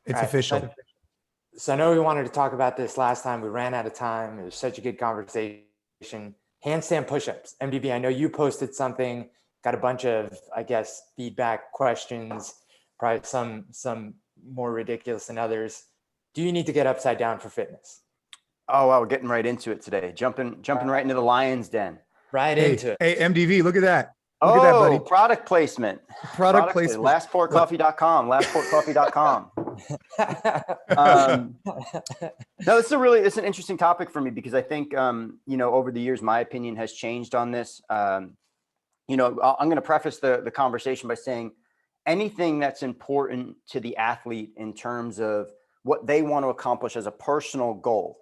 It's All right. official. So I know we wanted to talk about this last time. We ran out of time. It was such a good conversation. Handstand push-ups, MDV. I know you posted something, got a bunch of, I guess, feedback questions, probably some more ridiculous than others. Do you need to get upside down for fitness? Oh, wow, we're getting right into it today. Jumping right into the lion's den. Right Hey, into it. hey, MDV, look at that. Look at that, buddy. Product placement. Product placement. Lastportcoffee.com. Lastportcoffee.com. No, it's an interesting topic for me because I think, over the years, my opinion has changed on this. I'm going to preface the conversation by saying anything that's important to the athlete in terms of what they want to accomplish as a personal goal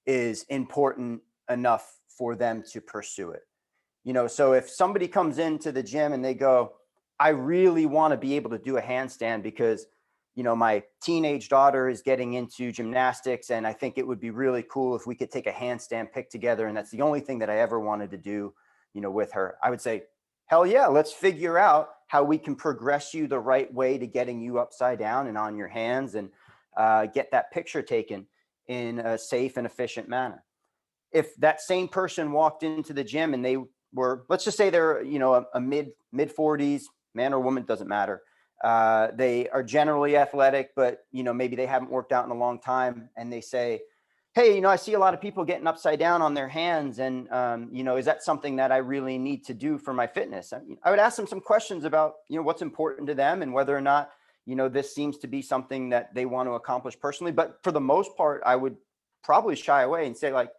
is important enough for them to pursue it. So if somebody comes into the gym and they go, I really want to be able to do a handstand because my teenage daughter is getting into gymnastics and I think it would be really cool if we could take a handstand pick together. And that's the only thing that I ever wanted to do, with her. I would say, hell yeah, let's figure out how we can progress you the right way to getting you upside down and on your hands and get that picture taken in a safe and efficient manner. If that same person walked into the gym and they were, let's just say they're, a mid 40s, man or woman, doesn't matter. They are generally athletic, but maybe they haven't worked out in a long time. And they say, hey, I see a lot of people getting upside down on their hands. And, is that something that I really need to do for my fitness? I would ask them some questions about, what's important to them and whether or not, this seems to be something that they want to accomplish personally. But for the most part, I would probably shy away and say like,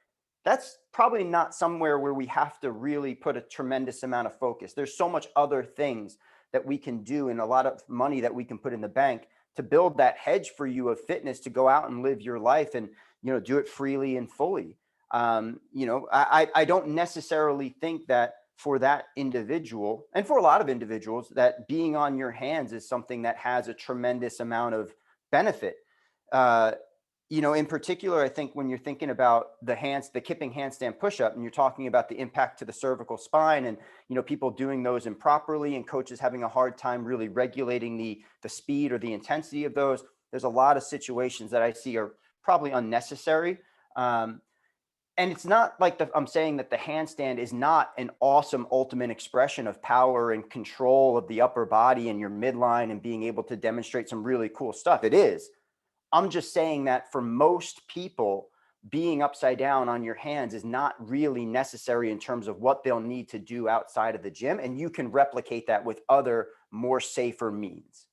that's probably not somewhere where we have to really put a tremendous amount of focus. There's so much other things that we can do and a lot of money that we can put in the bank to build that hedge for you of fitness to go out and live your life and, do it freely and fully. I don't necessarily think that for that individual and for a lot of individuals that being on your hands is something that has a tremendous amount of benefit. In particular, I think when you're thinking about the kipping handstand push-up and you're talking about the impact to the cervical spine and, people doing those improperly and coaches having a hard time really regulating the speed or the intensity of those, there's a lot of situations that I see are probably unnecessary. And it's not like I'm saying that the handstand is not an awesome ultimate expression of power and control of the upper body and your midline and being able to demonstrate some really cool stuff. It is. I'm just saying that for most people, being upside down on your hands is not really necessary in terms of what they'll need to do outside of the gym. And you can replicate that with other more safer means.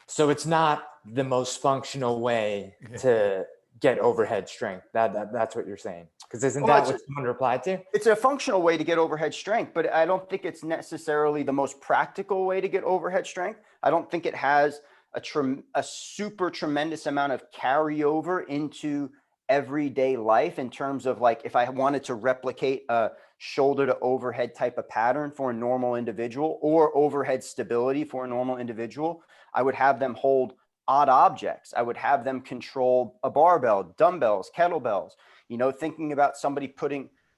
So it's not the most functional way to get overhead strength. That's what you're saying. Because isn't that what someone replied to? It's a functional way to get overhead strength, but I don't think it's necessarily the most practical way to get overhead strength. I don't think it has a super tremendous amount of carryover into everyday life in terms of like, if I wanted to replicate a shoulder to overhead type of pattern for a normal individual or overhead stability for a normal individual, I would have them hold odd objects. I would have them control a barbell, dumbbells, kettlebells, thinking about somebody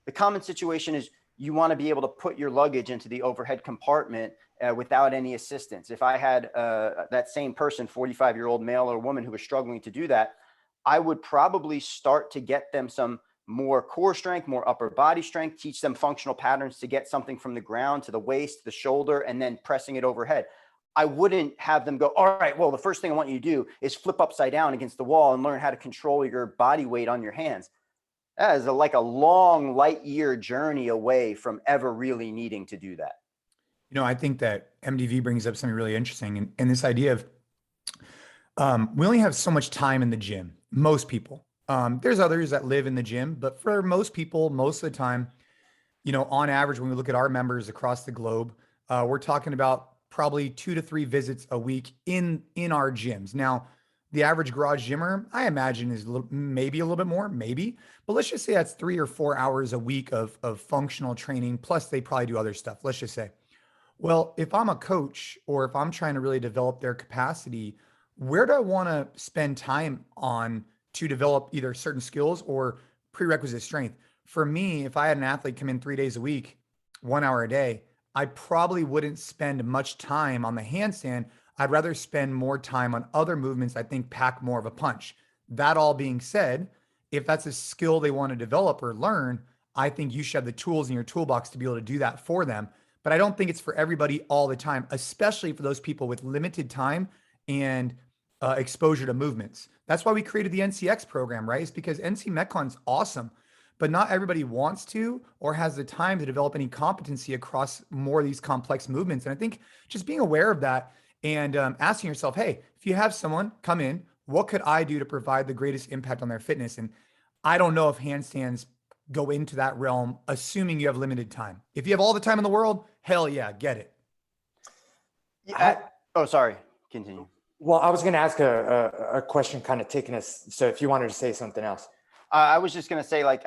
the common situation is you want to be able to put your luggage into the overhead compartment without any assistance. If I had that same person, 45-year-old male or woman who was struggling to do that, I would probably start to get them some more core strength, more upper body strength, teach them functional patterns to get something from the ground to the waist, to the shoulder, and then pressing it overhead. I wouldn't have them go, all right, well, the first thing I want you to do is flip upside down against the wall and learn how to control your body weight on your hands. That is like a long light year journey away from ever really needing to do that. I think that MDV brings up something really interesting. And this idea of we only have so much time in the gym, most people. There's others that live in the gym, but for most people, most of the time, on average, when we look at our members across the globe, we're talking about probably 2 to 3 visits a week in our gyms. Now, the average garage gymmer, I imagine, is maybe a little bit more, maybe, but let's just say that's 3 or 4 hours a week of functional training. Plus they probably do other stuff. Let's just say, well, if I'm a coach or if I'm trying to really develop their capacity, where do I want to spend time on to develop either certain skills or prerequisite strength? For me, if I had an athlete come in 3 days a week, 1 hour a day, I probably wouldn't spend much time on the handstand. I'd rather spend more time on other movements I think pack more of a punch. That all being said, if that's a skill they want to develop or learn, I think you should have the tools in your toolbox to be able to do that for them. But I don't think it's for everybody all the time, especially for those people with limited time and exposure to movements. That's why we created the NCX program, right? It's because NC Metcon's awesome, but not everybody wants to or has the time to develop any competency across more of these complex movements. And I think just being aware of that and asking yourself, hey, if you have someone come in, what could I do to provide the greatest impact on their fitness? And I don't know if handstands go into that realm, assuming you have limited time. If you have all the time in the world, hell yeah, get it. Yeah. Oh, sorry. Continue. Well, I was going to ask a question kind of taking us. So if you wanted to say something else. I was just going to say, like,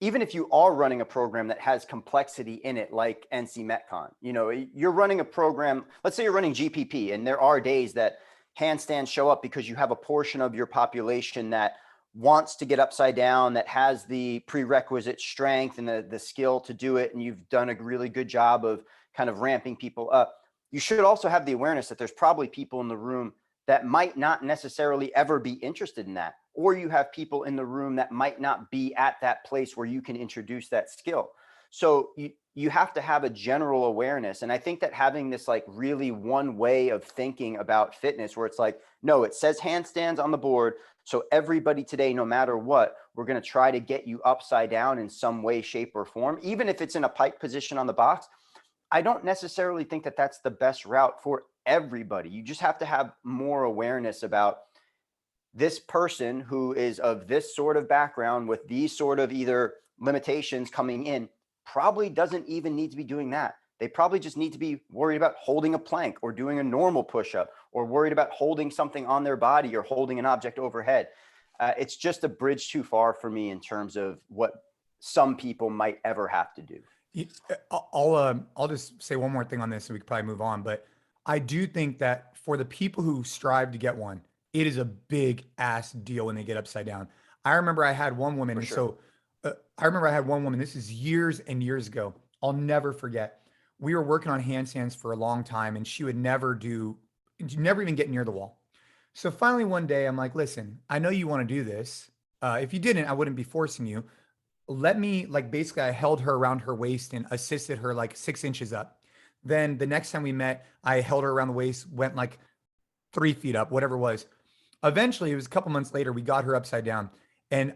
even if you are running a program that has complexity in it, like NC Metcon, you know, you're running a program, let's say you're running GPP, and there are days that handstands show up because you have a portion of your population that wants to get upside down, that has the prerequisite strength and the skill to do it. And you've done a really good job of kind of ramping people up. You should also have the awareness that there's probably people in the room that might not necessarily ever be interested in that. Or you have people in the room that might not be at that place where you can introduce that skill. So you have to have a general awareness. And I think that having this like really one way of thinking about fitness, where it's like, no, it says handstands on the board. So everybody today, no matter what, we're going to try to get you upside down in some way, shape, or form, even if it's in a pike position on the box. I don't necessarily think that that's the best route for everybody. You just have to have more awareness about this person who is of this sort of background with these sort of either limitations coming in probably doesn't even need to be doing that. They probably just need to be worried about holding a plank or doing a normal push-up, or worried about holding something on their body or holding an object overhead. It's just a bridge too far for me in terms of what some people might ever have to do. I'll just say one more thing on this and we could probably move on. But I do think that for the people who strive to get one, it is a big ass deal when they get upside down. I remember I had one woman. This is years and years ago. I'll never forget. We were working on handstands for a long time and she would never even get near the wall. So finally one day I'm like, listen, I know you want to do this. If you didn't, I wouldn't be forcing you. Let me, like, basically I held her around her waist and assisted her like 6 inches up. Then the next time we met, I held her around the waist, went like 3 feet up, whatever it was. Eventually, it was a couple months later, we got her upside down, and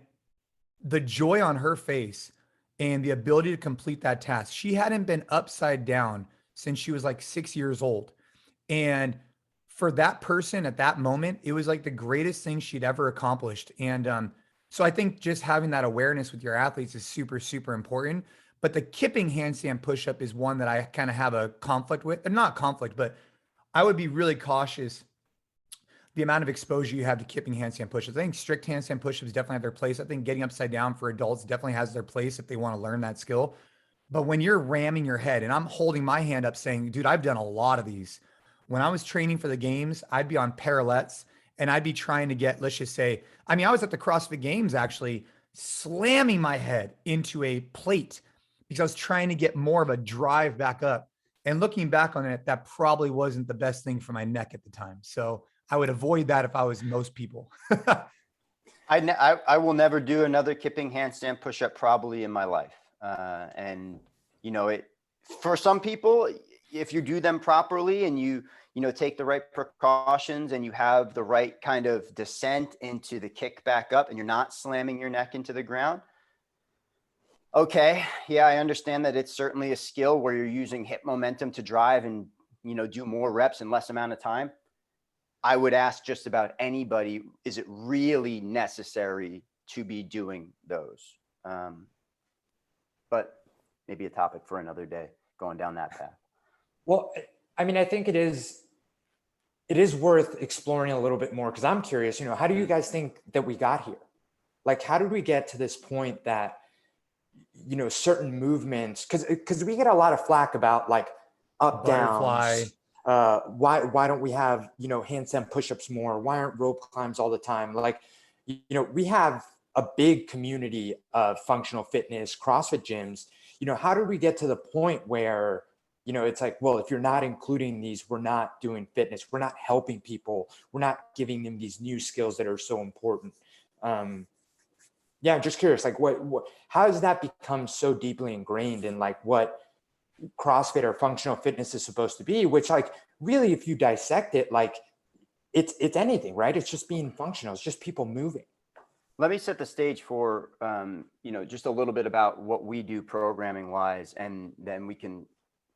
the joy on her face and the ability to complete that task. She hadn't been upside down since she was like 6 years old. And for that person at that moment, it was like the greatest thing she'd ever accomplished. And so I think just having that awareness with your athletes is super, super important. But the kipping handstand push-up is one that I kind of have a conflict with. And not conflict, but I would be really cautious the amount of exposure you have to kipping handstand push-ups. I think strict handstand push-ups definitely have their place. I think getting upside down for adults definitely has their place if they want to learn that skill. But when you're ramming your head, and I'm holding my hand up saying, dude, I've done a lot of these. When I was training for the games, I'd be on parallettes and I'd be trying to get, let's just say, I mean, I was at the CrossFit Games actually slamming my head into a plate because I was trying to get more of a drive back up. And looking back on it, that probably wasn't the best thing for my neck at the time. So I would avoid that if I was most people. I will never do another kipping handstand push-up probably in my life. And, you know, for some people, if you do them properly and you take the right precautions and you have the right kind of descent into the kick back up and you're not slamming your neck into the ground. Okay. Yeah. I understand that it's certainly a skill where you're using hip momentum to drive and, do more reps in less amount of time. I would ask just about anybody, is it really necessary to be doing those? But maybe a topic for another day, going down that path. Well, I mean, I think it is worth exploring a little bit more, because I'm curious, how do you guys think that we got here? Like, how did we get to this point that, certain movements, because we get a lot of flack about like up Butterfly. downs. Why don't we have, handstand push-ups more? Why aren't rope climbs all the time? Like, we have a big community of functional fitness CrossFit gyms. How did we get to the point where it's like, well, if you're not including these, we're not doing fitness. We're not helping people. We're not giving them these new skills that are so important. Yeah, I'm just curious, like how has that become so deeply ingrained in like what CrossFit or functional fitness is supposed to be, which like really, if you dissect it, like it's anything, right? It's just being functional. It's just people moving. Let me set the stage for, just a little bit about what we do programming wise, and then we can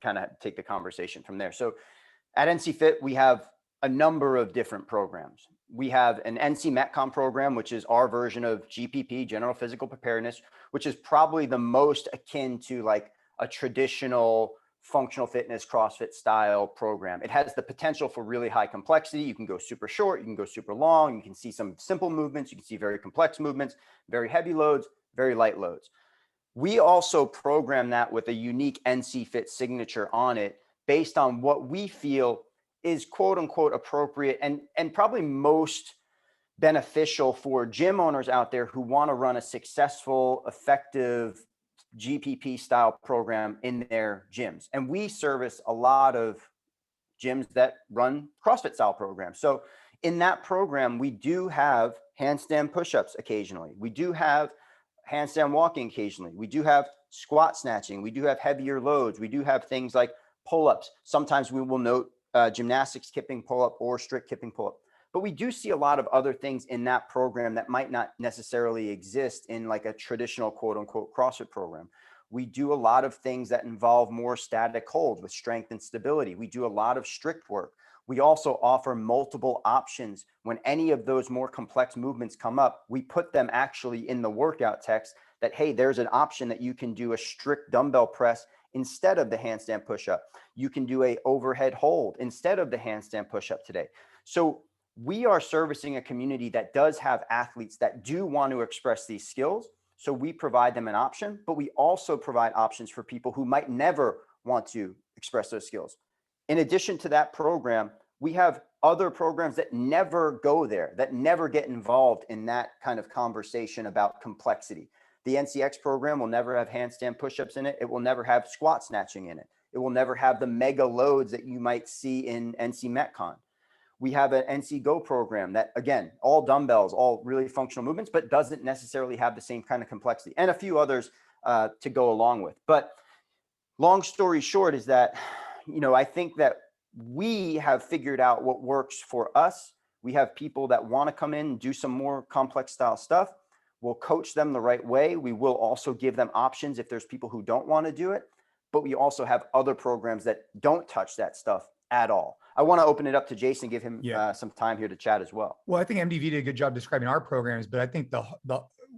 kind of take the conversation from there. So at NCFIT, we have a number of different programs. We have an NC Metcon program, which is our version of GPP, General Physical Preparedness, which is probably the most akin to like a traditional functional fitness CrossFit style program. It has the potential for really high complexity. You can go super short, you can go super long, you can see some simple movements, you can see very complex movements, very heavy loads, very light loads. We also program that with a unique NCFIT signature on it based on what we feel is quote unquote appropriate and probably most beneficial for gym owners out there who want to run a successful, effective GPP style program in their gyms. And we service a lot of gyms that run CrossFit style programs. So in that program, we do have handstand push-ups occasionally. We do have handstand walking occasionally. We do have squat snatching. We do have heavier loads. We do have things like pull-ups. Sometimes we will note gymnastics kipping pull-up or strict kipping pull-up. But we do see a lot of other things in that program that might not necessarily exist in like a traditional quote unquote CrossFit program. We do a lot of things that involve more static hold with strength and stability. We do a lot of strict work. We also offer multiple options. When any of those more complex movements come up, we put them actually in the workout text that, hey, there's an option that you can do a strict dumbbell press instead of the handstand push-up. You can do a overhead hold instead of the handstand push-up today. So we are servicing a community that does have athletes that do want to express these skills. So we provide them an option, but we also provide options for people who might never want to express those skills. In addition to that program, we have other programs that never go there, that never get involved in that kind of conversation about complexity. The NCX program will never have handstand push-ups in it. It will never have squat snatching in it. It will never have the mega loads that you might see in NC Metcon. We have an NC Go program that, again, all dumbbells, all really functional movements, but doesn't necessarily have the same kind of complexity, and a few others to go along with. But long story short is that, I think that we have figured out what works for us. We have people that want to come in and do some more complex style stuff. We'll coach them the right way. We will also give them options if there's people who don't want to do it, but we also have other programs that don't touch that stuff at all. I want to open it up to Jason, give him some time here to chat as well. Well, I think MDV did a good job describing our programs, but I think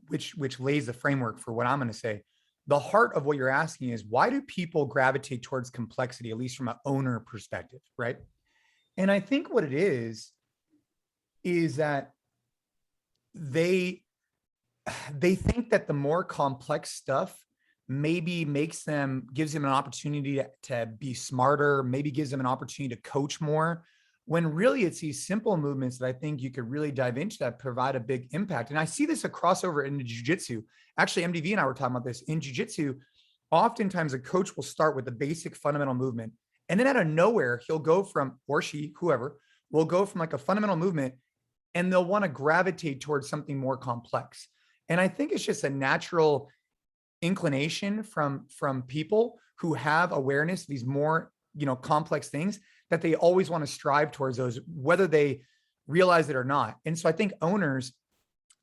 which lays the framework for what I'm going to say. The heart of what you're asking is, why do people gravitate towards complexity, at least from an owner perspective, right? And I think what it is that they think that the more complex stuff maybe gives them an opportunity to be smarter, maybe gives them an opportunity to coach more, when really it's these simple movements that I think you could really dive into that provide a big impact. And I see this a crossover into jiu-jitsu. Actually, MDV and I were talking about this. In jiu-jitsu, oftentimes a coach will start with the basic fundamental movement, and then out of nowhere, he'll go from, or she, whoever, will go from like a fundamental movement, and they'll want to gravitate towards something more complex. And I think it's just a natural inclination from people who have awareness of these more, complex things, that they always want to strive towards those, whether they realize it or not. And so I think owners,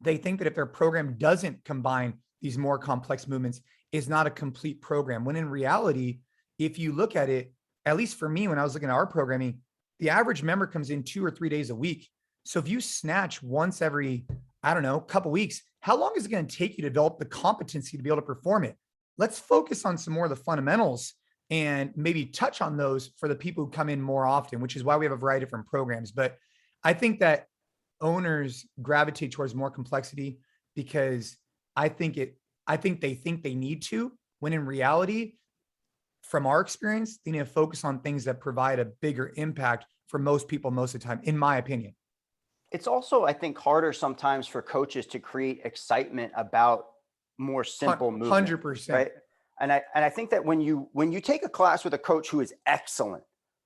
they think that if their program doesn't combine these more complex movements, is not a complete program. When in reality, if you look at it, at least for me, when I was looking at our programming, the average member comes in 2 or 3 days a week. So if you snatch once every, couple weeks, how long is it going to take you to develop the competency to be able to perform it? Let's focus on some more of the fundamentals and maybe touch on those for the people who come in more often, which is why we have a variety of different programs. But I think that owners gravitate towards more complexity because I think they think they need to, when in reality, from our experience, they need to focus on things that provide a bigger impact for most people most of the time, in my opinion. It's also, I think, harder sometimes for coaches to create excitement about more simple movement. 100%. Right? And I think that when you take a class with a coach who is excellent,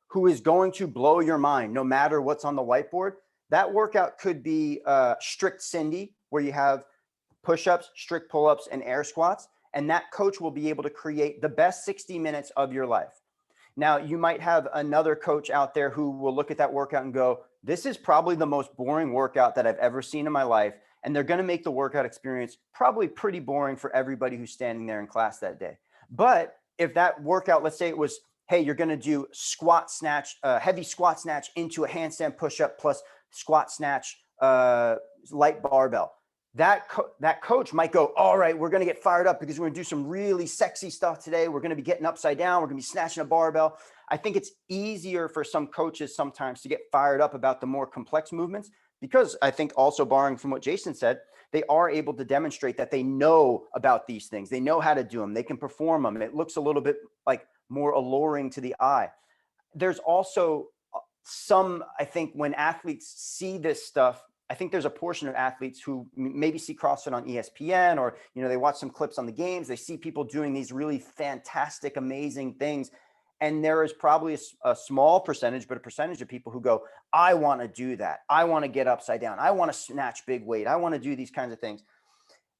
who is going to blow your mind, no matter what's on the whiteboard, that workout could be strict Cindy, where you have push-ups, strict pull-ups, and air squats. And that coach will be able to create the best 60 minutes of your life. Now, you might have another coach out there who will look at that workout and go, this is probably the most boring workout that I've ever seen in my life. And they're going to make the workout experience probably pretty boring for everybody who's standing there in class that day. But if that workout, let's say it was, hey, you're going to do squat snatch, heavy squat snatch into a handstand push-up plus squat snatch, light barbell. That coach might go, all right, we're going to get fired up because we're going to do some really sexy stuff today. We're going to be getting upside down. We're going to be snatching a barbell. I think it's easier for some coaches sometimes to get fired up about the more complex movements, because I think, also borrowing from what Jason said, they are able to demonstrate that they know about these things. They know how to do them. They can perform them. It looks a little bit like more alluring to the eye. There's also some, I think, when athletes see this stuff, I think there's a portion of athletes who maybe see CrossFit on ESPN, or, they watch some clips on the games. They see people doing these really fantastic, amazing things. And there is probably a small percentage, but a percentage of people who go, I want to do that. I want to get upside down. I want to snatch big weight. I want to do these kinds of things.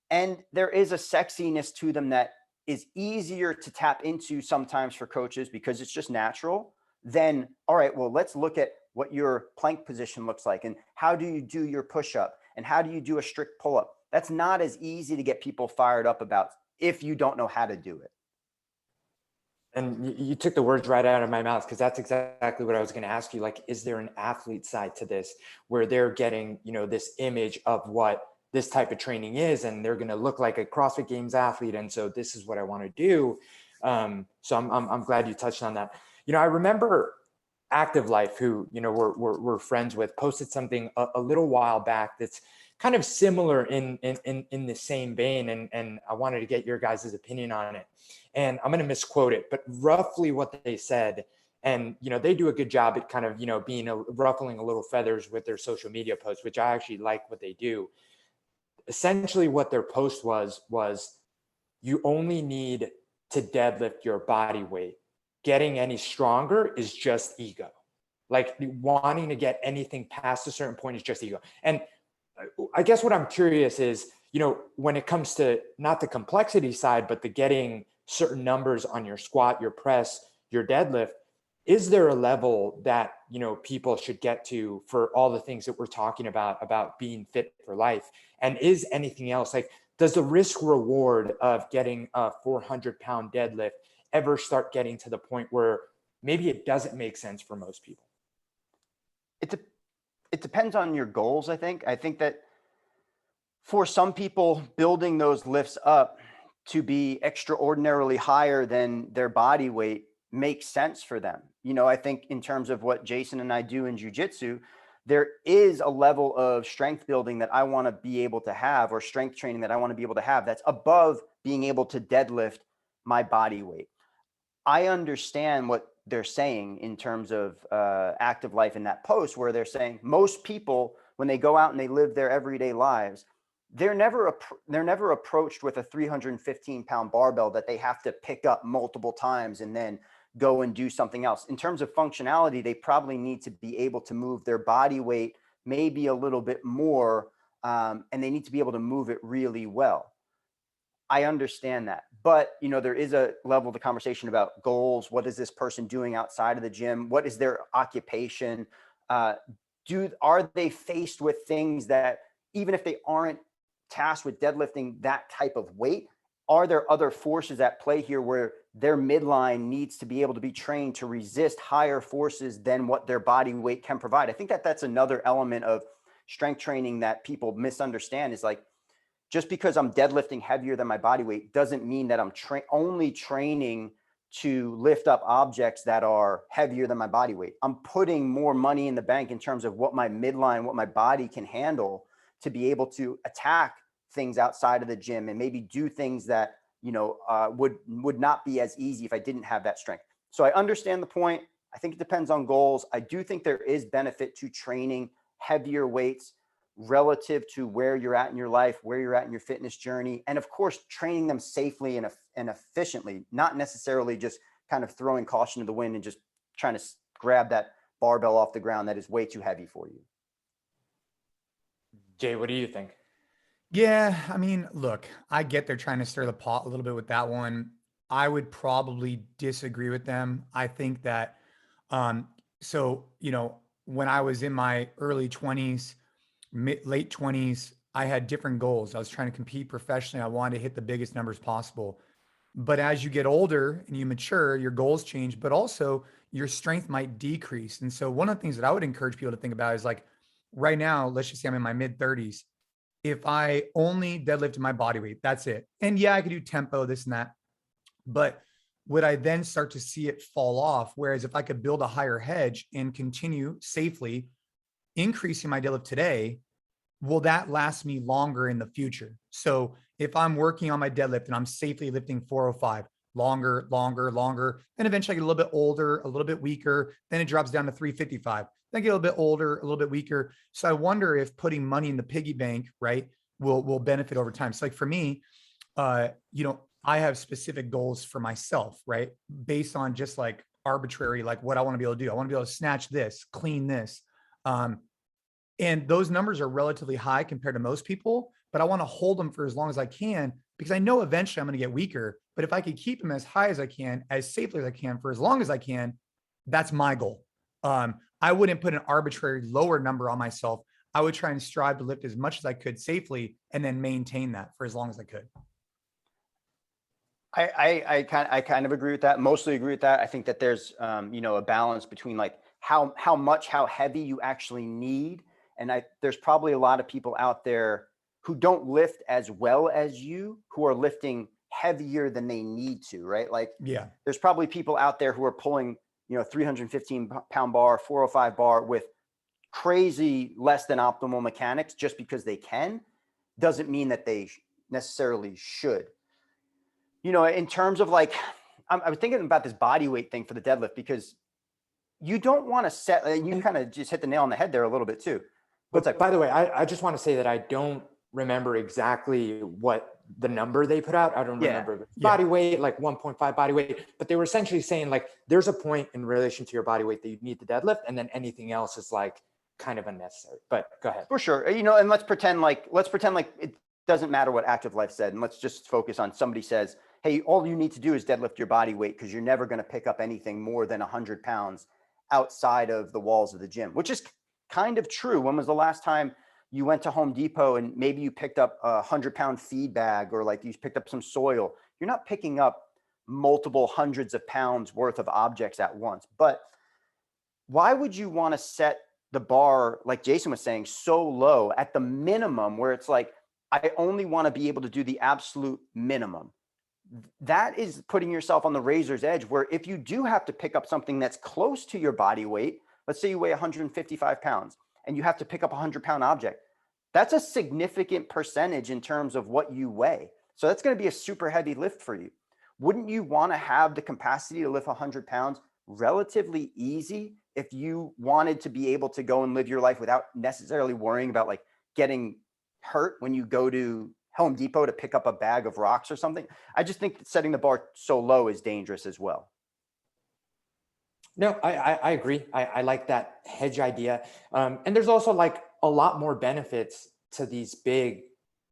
And there is a sexiness to them that is easier to tap into sometimes for coaches, because it's just natural. Then, all right, well, let's look at what your plank position looks like, and how do you do your push-up, and how do you do a strict pull-up. That's not as easy to get people fired up about if you don't know how to do it. And you took the words right out of my mouth, because that's exactly what I was going to ask you. Like, is there an athlete side to this where they're getting, this image of what this type of training is, and they're going to look like a CrossFit Games athlete, and so this is what I want to do. So I'm glad you touched on that. I remember Active Life, who we're friends with, posted something a little while back that's kind of similar in the same vein, and I wanted to get your guys' opinion on it. And I'm going to misquote it, but roughly what they said, and they do a good job at kind of being ruffling a little feathers with their social media posts, which I actually like what they do. Essentially, what their post was you only need to deadlift your body weight. Getting any stronger is just ego. Like, wanting to get anything past a certain point is just ego. And I guess what I'm curious is, when it comes to not the complexity side, but the getting certain numbers on your squat, your press, your deadlift, is there a level that, people should get to for all the things that we're talking about being fit for life? And is anything else, like, does the risk reward of getting a 400-pound deadlift ever start getting to the point where maybe it doesn't make sense for most people? It depends on your goals, I think. I think that for some people, building those lifts up to be extraordinarily higher than their body weight makes sense for them. I think in terms of what Jason and I do in jiu-jitsu, there is a level of strength building that I want to be able to have, or strength training that I want to be able to have, that's above being able to deadlift my body weight. I understand what they're saying in terms of Active Life in that post, where they're saying most people, when they go out and they live their everyday lives, they're never approached with a 315-pound barbell that they have to pick up multiple times and then go and do something else. In terms of functionality, they probably need to be able to move their body weight maybe a little bit more, and they need to be able to move it really well. I understand that. But, there is a level of the conversation about goals. What is this person doing outside of the gym? What is their occupation? Are they faced with things that, even if they aren't tasked with deadlifting that type of weight, are there other forces at play here where their midline needs to be able to be trained to resist higher forces than what their body weight can provide? I think that that's another element of strength training that people misunderstand, is like, just because I'm deadlifting heavier than my body weight doesn't mean that I'm only training to lift up objects that are heavier than my body weight. I'm putting more money in the bank in terms of what my midline, what my body can handle, to be able to attack things outside of the gym and maybe do things that, would not be as easy if I didn't have that strength. So I understand the point. I think it depends on goals. I do think there is benefit to training heavier weights, relative to where you're at in your life, where you're at in your fitness journey, and of course, training them safely and efficiently, not necessarily just kind of throwing caution to the wind and just trying to grab that barbell off the ground that is way too heavy for you. Jay, what do you think? Yeah, I mean, look, I get they're trying to stir the pot a little bit with that one. I would probably disagree with them. I think that, so, when I was in my early 20s, late 20s, I had different goals. I was trying to compete professionally. I wanted to hit the biggest numbers possible. But as you get older and you mature, your goals change, but also your strength might decrease. And so one of the things that I would encourage people to think about is like right now, let's just say I'm in my mid 30s. If I only deadlifted my body weight, that's it. And yeah, I could do tempo, this and that. But would I then start to see it fall off? Whereas if I could build a higher hedge and continue safely increasing my deadlift today, will that last me longer in the future? So if I'm working on my deadlift and I'm safely lifting 405, longer, then eventually I get a little bit older, a little bit weaker, then it drops down to 355. Then I get a little bit older, a little bit weaker. So I wonder if putting money in the piggy bank, right, will benefit over time. So like for me, I have specific goals for myself, right? Based on just like arbitrary, like what I want to be able to do. I want to be able to snatch this, clean this. And those numbers are relatively high compared to most people, but I want to hold them for as long as I can because I know eventually I'm going to get weaker. But if I could keep them as high as I can, as safely as I can, for as long as I can, that's my goal. I wouldn't put an arbitrary lower number on myself. I would try and strive to lift as much as I could safely and then maintain that for as long as I could. I kind of agree with that. Mostly agree with that. I think that there's, a balance between like how heavy you actually need. And there's probably a lot of people out there who don't lift as well as you, who are lifting heavier than they need to, right? Like, yeah, there's probably people out there who are pulling, 315 pound bar, 405 bar with crazy less than optimal mechanics just because they can, doesn't mean that they necessarily should. In terms of like, I was thinking about this body weight thing for the deadlift, because you don't want to set, you kind of just hit the nail on the head there a little bit too. But by the way, I just want to say that I don't remember exactly what the number they put out. I don't remember body weight, like 1.5 body weight, but they were essentially saying like, there's a point in relation to your body weight that you need to deadlift, and then anything else is like kind of unnecessary. But go ahead. For sure. And let's pretend like it doesn't matter what Active Life said. And let's just focus on somebody says, hey, all you need to do is deadlift your body weight because you're never going to pick up anything more than 100 pounds outside of the walls of the gym, which is kind of true. When was the last time you went to Home Depot and maybe you picked up a 100-pound feed bag, or like you picked up some soil? You're not picking up multiple hundreds of pounds worth of objects at once. But why would you want to set the bar, like Jason was saying, so low at the minimum, where it's like, I only want to be able to do the absolute minimum? That is putting yourself on the razor's edge, where if you do have to pick up something that's close to your body weight, let's say you weigh 155 pounds and you have to pick up a 100-pound object, that's a significant percentage in terms of what you weigh. So that's going to be a super heavy lift for you. Wouldn't you want to have the capacity to lift 100 pounds relatively easy if you wanted to be able to go and live your life without necessarily worrying about like getting hurt when you go to Home Depot to pick up a bag of rocks or something? I just think that setting the bar so low is dangerous as well. No, I agree. I like that hedge idea. And there's also like a lot more benefits to these big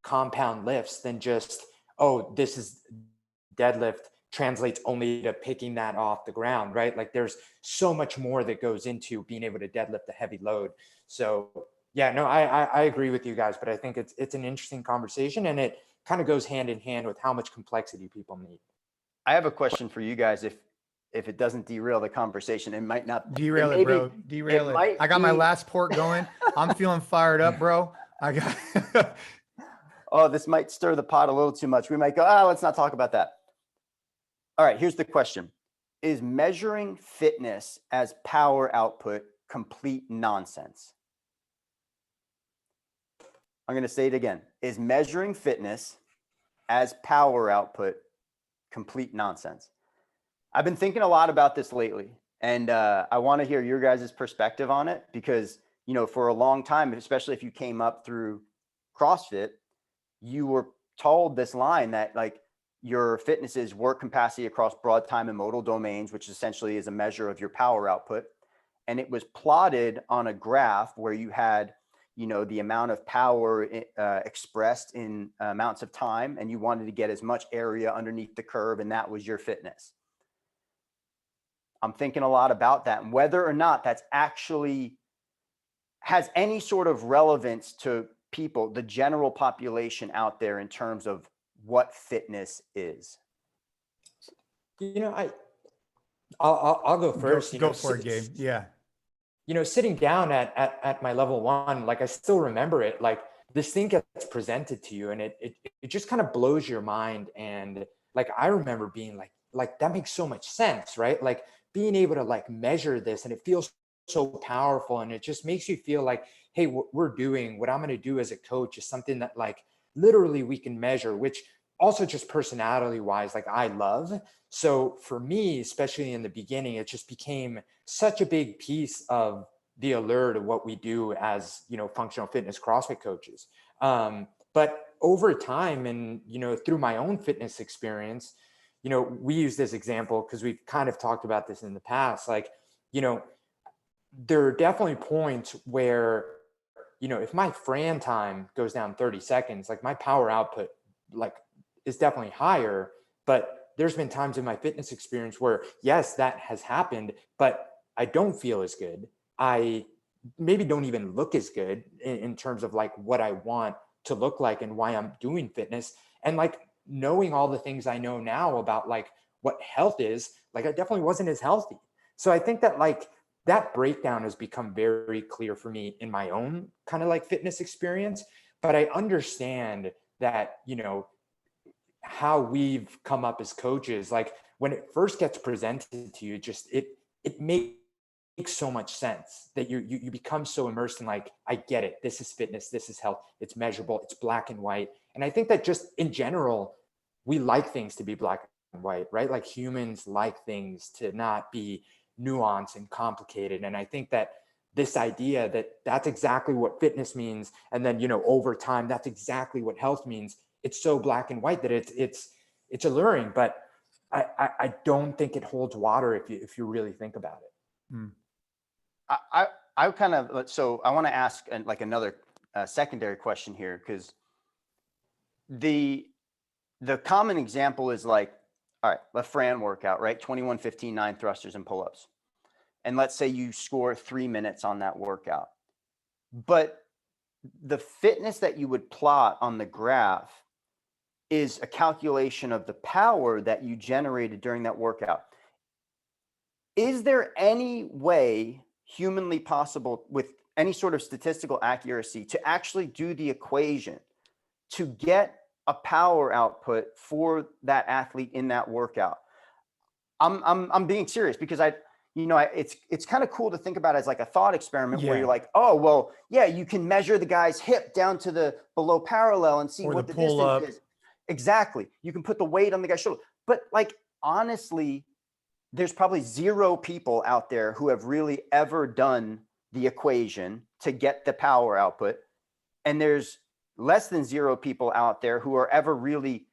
compound lifts than just, oh, this is deadlift translates only to picking that off the ground, right? Like there's so much more that goes into being able to deadlift a heavy load. So yeah, no, I agree with you guys, but I think it's an interesting conversation, and it kind of goes hand in hand with how much complexity people need. I have a question for you guys. If it doesn't derail the conversation, it might not derail it, bro. Derail it. I got my last port going. I'm feeling fired up, bro. I got. Oh, this might stir the pot a little too much. We might go, let's not talk about that. All right, here's the question. Is measuring fitness as power output complete nonsense? I'm going to say it again. Is measuring fitness as power output complete nonsense? I've been thinking a lot about this lately, and I want to hear your guys' perspective on it, because, you know, for a long time, especially if you came up through CrossFit, you were told this line that like your fitness is work capacity across broad time and modal domains, which essentially is a measure of your power output. And it was plotted on a graph where you had, you know, the amount of power expressed in amounts of time, and you wanted to get as much area underneath the curve, and that was your fitness. I'm thinking a lot about that, and whether or not that's actually has any sort of relevance to people, the general population out there, in terms of what fitness is. You know, I'll go first. Go for it, Gabe. Yeah. You know, sitting down at my level 1, like I still remember it, like this thing gets presented to you and it just kind of blows your mind. And like, I remember being like, that makes so much sense, right? Like being able to like measure this, and it feels so powerful, and it just makes you feel like, hey, what we're doing, what I'm going to do as a coach is something that like literally we can measure, which also just personality wise, like I love. So for me, especially in the beginning, it just became such a big piece of the allure to what we do as, you know, functional fitness CrossFit coaches. But over time, and, you know, through my own fitness experience, you know, we use this example because we've kind of talked about this in the past. Like, you know, there are definitely points where, you know, if my Fran time goes down 30 seconds, like my power output, like is definitely higher. But there's been times in my fitness experience where, yes, that has happened, but I don't feel as good. I maybe don't even look as good in terms of like what I want to look like and why I'm doing fitness. And like knowing all the things I know now about like what health is, like I definitely wasn't as healthy. So I think that like that breakdown has become very clear for me in my own kind of like fitness experience. But I understand that, you know, how we've come up as coaches, like when it first gets presented to you, just it makes so much sense that you become so immersed in like, I get it. This is fitness. This is health. It's measurable. It's black and white. And I think that just in general, we like things to be black and white, right? Like humans like things to not be nuanced and complicated. And I think that this idea that that's exactly what fitness means, and then, you know, over time, that's exactly what health means. It's so black and white that it's alluring, but I don't think it holds water if you really think about it. Mm. I kind of, so I want to ask like another secondary question here, because the common example is like, all right, a Fran workout, right? 21, 15, 9 thrusters and pull-ups. And let's say you score 3 minutes on that workout. But the fitness that you would plot on the graph is a calculation of the power that you generated during that workout. Is there any way humanly possible with any sort of statistical accuracy to actually do the equation to get a power output for that athlete in that workout? I'm being serious, because it's kind of cool to think about as like a thought experiment where you're like, oh, well, yeah, you can measure the guy's hip down to the below parallel and see what the distance is. Exactly. You can put the weight on the guy's shoulder. But like, honestly, there's probably 0 people out there who have really ever done the equation to get the power output. And there's less than 0 people out there who are ever really,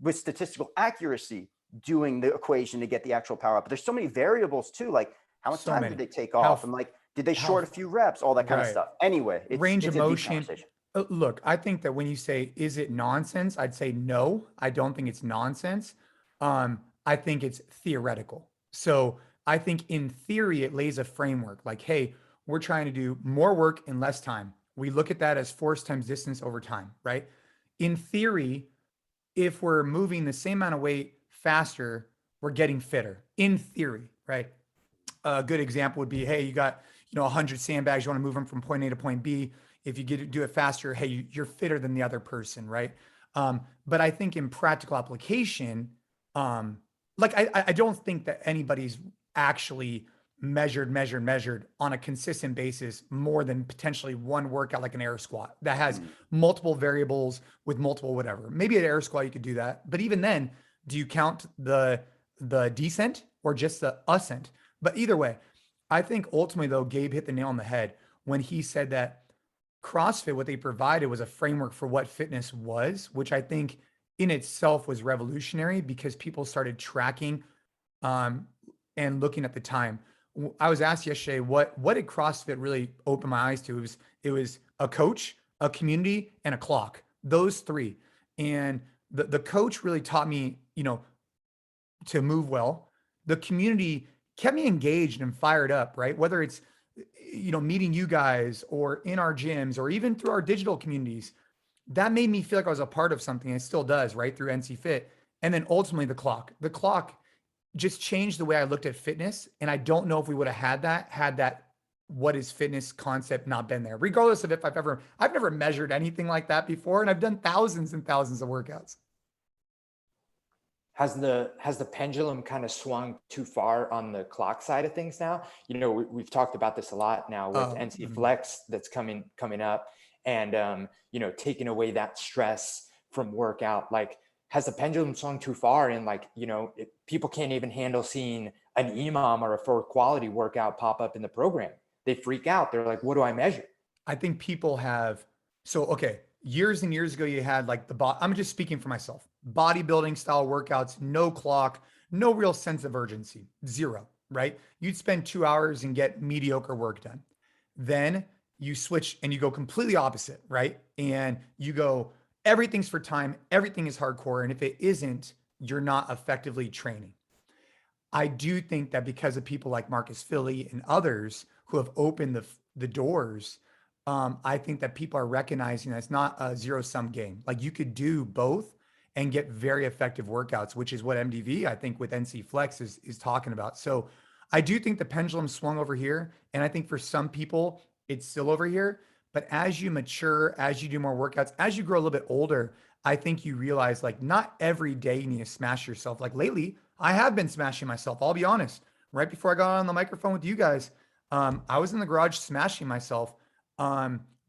with statistical accuracy, doing the equation to get the actual power output. There's so many variables too. Like how much time did they take off? And like, did they short a few reps? All that kind of stuff. Anyway, range of motion. Look, I think that when you say, is it nonsense? I'd say no, I don't think it's nonsense. I think it's theoretical. So I think in theory, it lays a framework like, hey, we're trying to do more work in less time. We look at that as force times distance over time, right? In theory, if we're moving the same amount of weight faster, we're getting fitter in theory, right? A good example would be, hey, you got, 100 sandbags, you want to move them from point A to point B. If you do it faster, hey, you're fitter than the other person, right? But I think in practical application, like I don't think that anybody's actually measured on a consistent basis more than potentially one workout like an air squat that has multiple variables with multiple whatever. Maybe an air squat you could do that, but even then, do you count the descent or just the ascent? But either way, I think ultimately though, Gabe hit the nail on the head. when he said that CrossFit, what they provided was a framework for what fitness was, which I think in itself was revolutionary because people started tracking and looking at the time. I was asked yesterday, what did CrossFit really open my eyes to? It was a coach, a community, and a clock. Those three. And the coach really taught me, to move well. The community kept me engaged and fired up, right? Whether it's, meeting you guys or in our gyms or even through our digital communities, that made me feel like I was a part of something. And it still does, right? Through NCFIT. And then ultimately the clock just changed the way I looked at fitness. And I don't know if we would have had that what is fitness concept not been there, regardless of if I've never measured anything like that before. And I've done thousands and thousands of workouts. Has the pendulum kind of swung too far on the clock side of things now? We've talked about this a lot now with NC Flex that's coming up, and taking away that stress from workout. Like, has the pendulum swung too far? And people can't even handle seeing an EMOM or a full quality workout pop up in the program. They freak out. They're like, what do I measure? I think people have, years and years ago, you had I'm just speaking for myself, bodybuilding style workouts, no clock, no real sense of urgency, zero, right? You'd spend 2 hours and get mediocre work done. Then you switch and you go completely opposite, right? And you go, everything's for time, everything is hardcore. And if it isn't, you're not effectively training. I do think that because of people like Marcus Philly and others who have opened the doors, I think that people are recognizing that it's not a zero-sum game. Like, you could do both and get very effective workouts, which is what MDV, I think, with NC Flex is talking about. So I do think the pendulum swung over here. And I think for some people, it's still over here. But as you mature, as you do more workouts, as you grow a little bit older, I think you realize not every day you need to smash yourself. Like lately, I have been smashing myself. I'll be honest. Right before I got on the microphone with you guys, I was in the garage smashing myself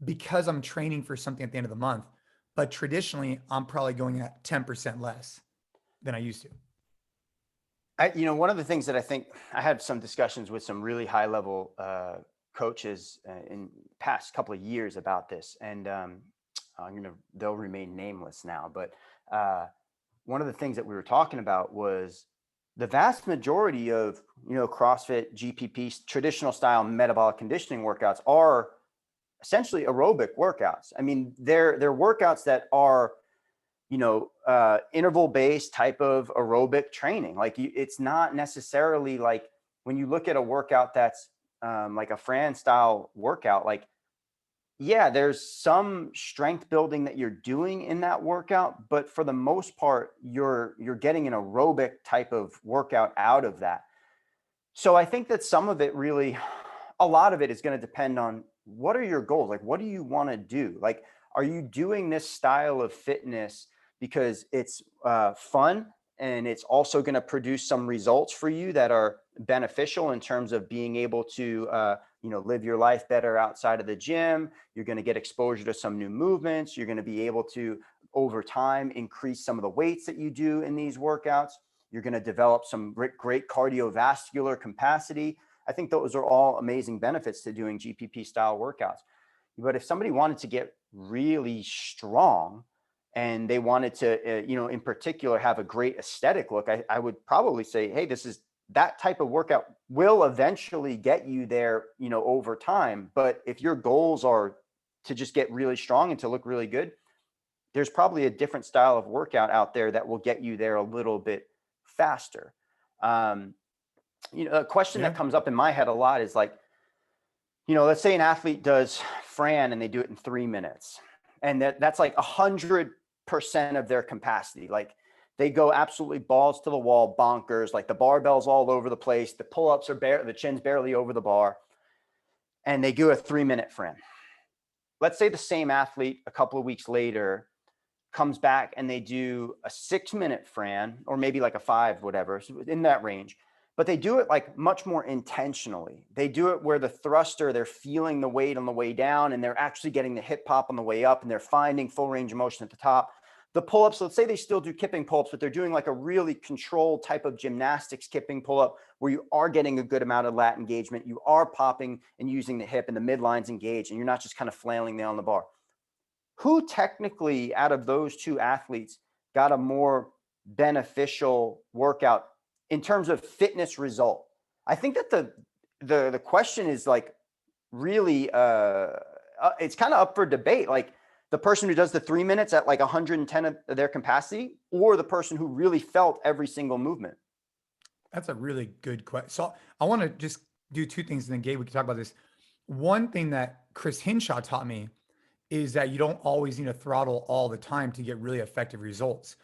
because I'm training for something at the end of the month. But traditionally, I'm probably going at 10% less than I used to. One of the things that I think I had some discussions with some really high level coaches in past couple of years about this, and they'll remain nameless now. But one of the things that we were talking about was the vast majority of CrossFit, GPP, traditional style metabolic conditioning workouts are essentially aerobic workouts. I mean, they're workouts that are interval based type of aerobic training. It's not necessarily like when you look at a workout that's like a Fran style workout, there's some strength building that you're doing in that workout, but for the most part, you're getting an aerobic type of workout out of that. So I think that a lot of it is going to depend on what are your goals? What do you want to do? Are you doing this style of fitness because it's fun and it's also going to produce some results for you that are beneficial in terms of being able to live your life better outside of the gym? You're going to get exposure to some new movements. You're going to be able to, over time, increase some of the weights that you do in these workouts. You're going to develop some great cardiovascular capacity. I think those are all amazing benefits to doing GPP style workouts. But if somebody wanted to get really strong and they wanted to, in particular, have a great aesthetic look, I would probably say, hey, that type of workout will eventually get you there, over time. But if your goals are to just get really strong and to look really good, there's probably a different style of workout out there that will get you there a little bit faster. A question that comes up in my head a lot is let's say an athlete does Fran and they do it in 3 minutes, and that's 100% of their capacity. They go absolutely balls to the wall, bonkers, the barbell's all over the place. The pull-ups are the chin's barely over the bar, and they do a 3-minute Fran. Let's say the same athlete a couple of weeks later comes back and they do a 6-minute Fran, or maybe a 5, whatever, in that range. But they do it much more intentionally. They do it where the thruster, they're feeling the weight on the way down, and they're actually getting the hip pop on the way up, and they're finding full range of motion at the top. the pull-ups, let's say they still do kipping pull-ups, but they're doing like a really controlled type of gymnastics kipping pull-up where you are getting a good amount of lat engagement. You are popping and using the hip and the midlines engaged, and you're not just kind of flailing there on the bar. Who technically out of those two athletes got a more beneficial workout in terms of fitness result? I think that the question is like really, it's kind of up for debate. Like, the person who does the 3 minutes at like 110 of their capacity, or the person who really felt every single movement? That's a really good question. So I want to just do two things, and then Gabe, we can talk about this. One thing that Chris Hinshaw taught me is that you don't always need to throttle all the time to get really effective results.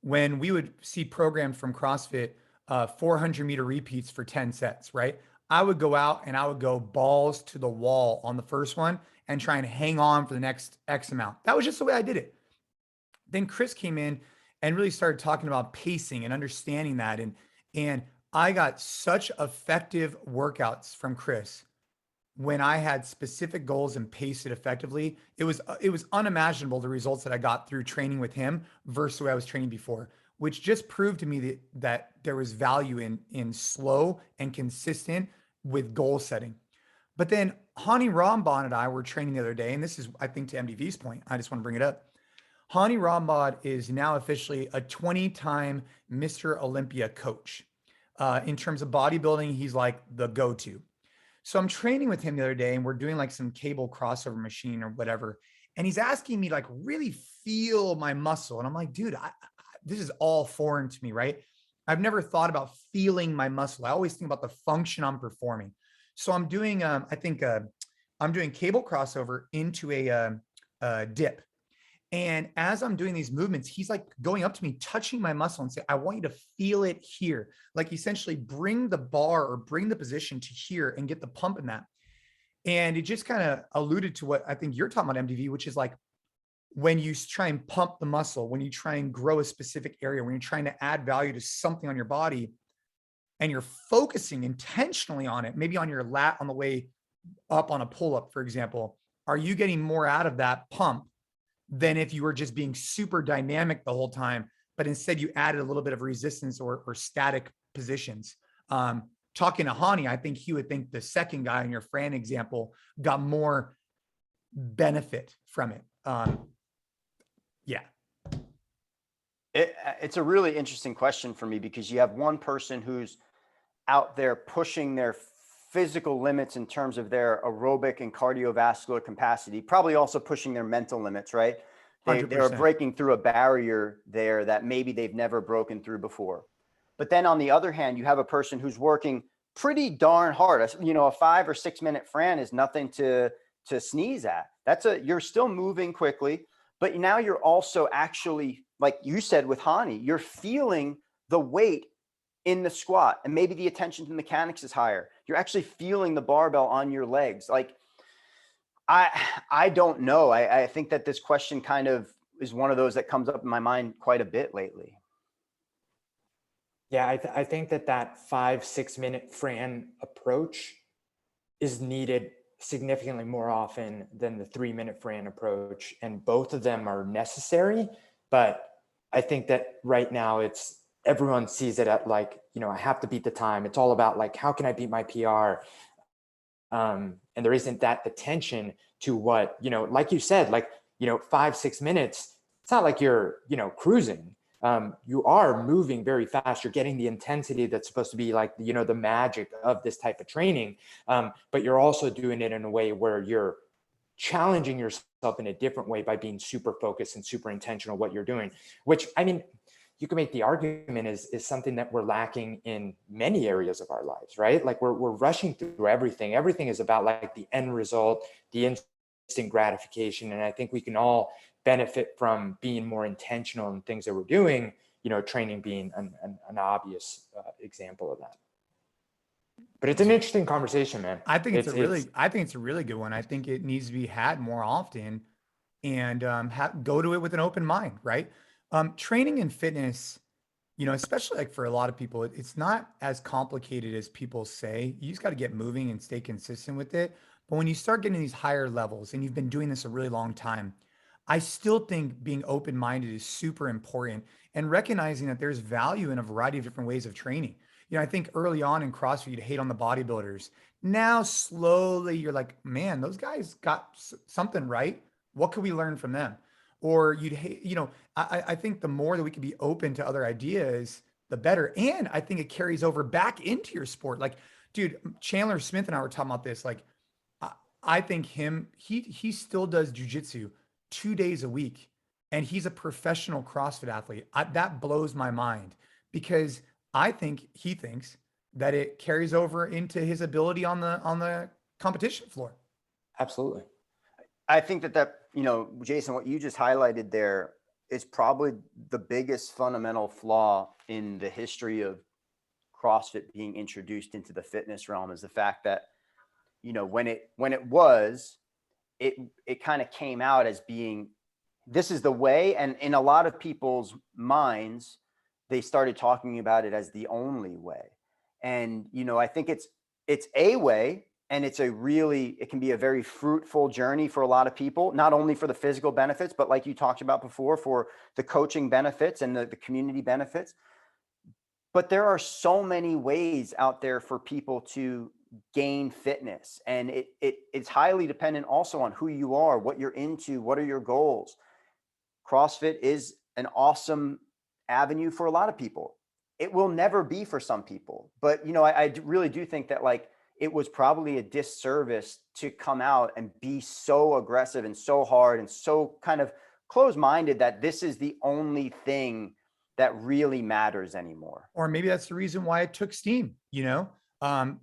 When we would see programs from CrossFit, 400-meter repeats for 10 sets, right? I would go out and I would go balls to the wall on the first one and try and hang on for the next X amount. That was just the way I did it. Then Chris came in and really started talking about pacing and understanding that. And I got such effective workouts from Chris when I had specific goals and paced it effectively. It was unimaginable, the results that I got through training with him versus the way I was training before, which just proved to me that there was value in slow and consistent with goal setting. But then Hani Rambod and I were training the other day, and this is, I think, to MDV's point, I just want to bring it up. Hani Rambod is now officially a 20-time Mr. Olympia coach. In terms of bodybuilding, he's like the go-to. So I'm training with him the other day, and we're doing like some cable crossover machine or whatever. And he's asking me like, really feel my muscle. And I'm like, dude, this is all foreign to me, right? I've never thought about feeling my muscle. I always think about the function I'm performing. So I'm doing, I'm doing cable crossover into a dip. And as I'm doing these movements, he's like going up to me, touching my muscle and say, I want you to feel it here. Like essentially bring the bar or bring the position to here and get the pump in that. And it just kind of alluded to what I think you're talking about, MDV, which is like when you try and pump the muscle, when you try and grow a specific area, when you're trying to add value to something on your body and you're focusing intentionally on it, maybe on your lat on the way up on a pull-up, for example, are you getting more out of that pump than if you were just being super dynamic the whole time, but instead you added a little bit of resistance or static positions? Talking to Hani, I think he would think the second guy in your Fran example got more benefit from it. Yeah. It's a really interesting question for me, because you have one person who's out there pushing their physical limits in terms of their aerobic and cardiovascular capacity, probably also pushing their mental limits, right? They are breaking through a barrier there that maybe they've never broken through before. But then on the other hand, you have a person who's working pretty darn hard. You know, a 5 or 6 minute Fran is nothing to sneeze at. You're still moving quickly, but now you're also actually, like you said with Hani, you're feeling the weight in the squat, and maybe the attention to mechanics is higher. You're actually feeling the barbell on your legs. Like, I don't know. I think that this question kind of is one of those that comes up in my mind quite a bit lately. Yeah, I think that 5-6 minute Fran approach is needed significantly more often than the 3 minute Fran approach. And both of them are necessary. But I think that right now everyone sees it at like, you know, I have to beat the time. It's all about like, how can I beat my PR? And there isn't that attention to what, you know, like you said, like, you know, 5-6 minutes, it's not like you're, you know, cruising. You are moving very fast. You're getting the intensity that's supposed to be like, you know, the magic of this type of training. But you're also doing it in a way where you're challenging yourself in a different way by being super focused and super intentional what you're doing, which, I mean, you can make the argument is something that we're lacking in many areas of our lives, right? Like we're rushing through everything. Everything is about like the end result, the instant gratification. And I think we can all benefit from being more intentional in things that we're doing, you know, training being an obvious example of that. But it's an interesting conversation, man. I think it's a really good one. I think it needs to be had more often, and go to it with an open mind, right? Training and fitness, you know, especially like for a lot of people, it's not as complicated as people say. You just got to get moving and stay consistent with it. But when you start getting these higher levels and you've been doing this a really long time, I still think being open-minded is super important and recognizing that there's value in a variety of different ways of training. You know, I think early on in CrossFit, you'd hate on the bodybuilders. Now, slowly, you're like, man, those guys got something right. What could we learn from them? Or you'd hate, you know, I think the more that we can be open to other ideas, the better. And I think it carries over back into your sport. Like, dude, Chandler Smith and I were talking about this. Like, I think he still does jujitsu 2 days a week, and he's a professional CrossFit athlete. That blows my mind because I think he thinks that it carries over into his ability on the competition floor. Absolutely. I think that, you know, Jason, what you just highlighted there is probably the biggest fundamental flaw in the history of CrossFit being introduced into the fitness realm, is the fact that, you know, when it kind of came out as being, this is the way. And in a lot of people's minds, they started talking about it as the only way. And, you know, I think it's a way, and it can be a very fruitful journey for a lot of people, not only for the physical benefits, but like you talked about before, for the coaching benefits and the community benefits. But there are so many ways out there for people to gain fitness. And it's highly dependent also on who you are, what you're into, what are your goals. CrossFit is an awesome avenue for a lot of people. It will never be for some people, but, you know, I really do think that, like, it was probably a disservice to come out and be so aggressive and so hard and so kind of closed-minded that this is the only thing that really matters anymore. Or maybe that's the reason why it took steam, you know?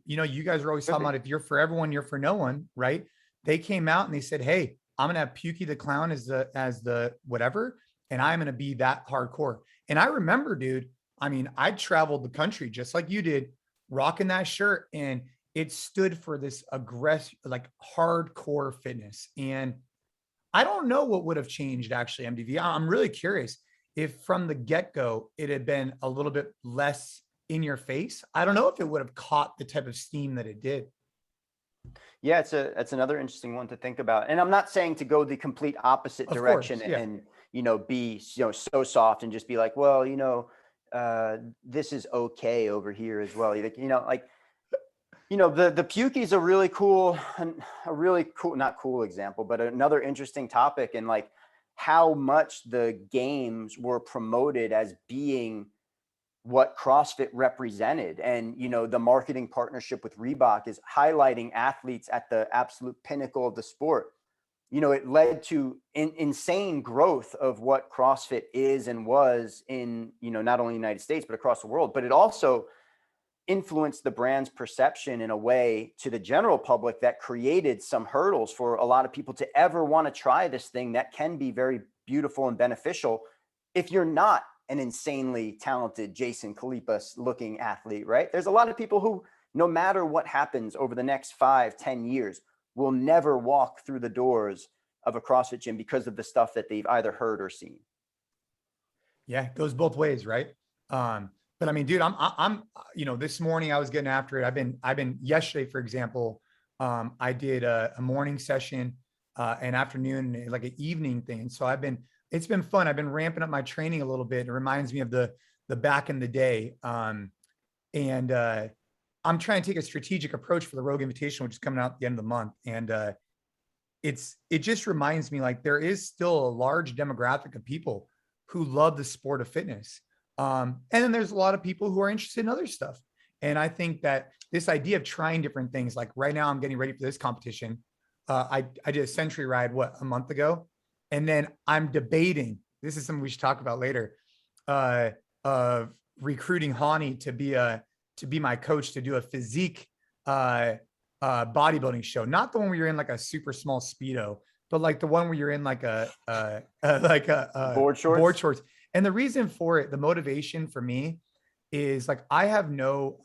You guys are always talking about, if you're for everyone, you're for no one, right? They came out and they said, hey, I'm going to have Pukey the Clown as the whatever, and I'm going to be that hardcore. And I remember, dude, I mean, I traveled the country just like you did, rocking that shirt, and it stood for this aggressive, like hardcore fitness. And I don't know what would have changed, actually, MDV. I'm really curious if from the get-go it had been a little bit less in your face. I don't know if it would have caught the type of steam that it did. Yeah, it's another interesting one to think about. And I'm not saying to go the complete opposite direction, course, yeah. and, you know, be, you know, so soft and just be like, well, you know, this is okay over here as well. You know, like, you know, the Pukey is a really cool, not cool example, but another interesting topic. And like how much the games were promoted as being what CrossFit represented. And, you know, the marketing partnership with Reebok is highlighting athletes at the absolute pinnacle of the sport. You know, it led to insane growth of what CrossFit is and was in, you know, not only the United States, but across the world. But it also influenced the brand's perception in a way to the general public that created some hurdles for a lot of people to ever want to try this thing that can be very beautiful and beneficial if you're not an insanely talented Jason Khalipa looking athlete, right? There's a lot of people who, no matter what happens over the next 5-10 years, will never walk through the doors of a CrossFit gym because of the stuff that they've either heard or seen. Yeah, it goes both ways, right? But I mean, dude, I'm, you know, this morning I was getting after it. I've been yesterday, for example, I did a morning session, an afternoon, like an evening thing. So it's been fun. I've been ramping up my training a little bit. It reminds me of the back in the day. And I'm trying to take a strategic approach for the Rogue Invitational, which is coming out at the end of the month. And it just reminds me, like, there is still a large demographic of people who love the sport of fitness. And then there's a lot of people who are interested in other stuff. And I think that this idea of trying different things, like right now I'm getting ready for this competition. I did a century ride, a month ago. And then I'm debating, this is something we should talk about later, of recruiting Hani to be my coach, to do a physique bodybuilding show. Not the one where you're in like a super small Speedo, but like the one where you're in like a board shorts. And the reason for it, the motivation for me is like, I don't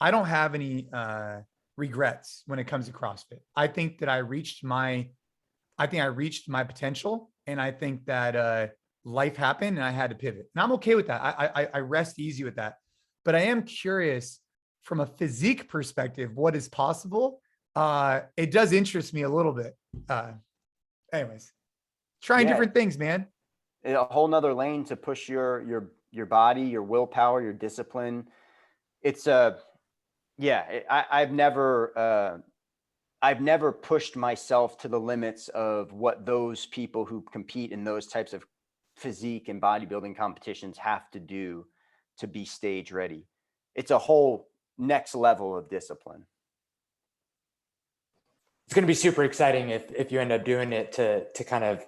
have any regrets when it comes to CrossFit. I think that I reached my potential, and I think that life happened and I had to pivot. And I'm okay with that. I rest easy with that. But I am curious from a physique perspective, what is possible. It does interest me a little bit. Anyways. trying Yeah. different things, man. A whole nother lane to push your body, your willpower, your discipline. It's I've never pushed myself to the limits of what those people who compete in those types of physique and bodybuilding competitions have to do to be stage ready. It's a whole next level of discipline. It's going to be super exciting if you end up doing it to kind of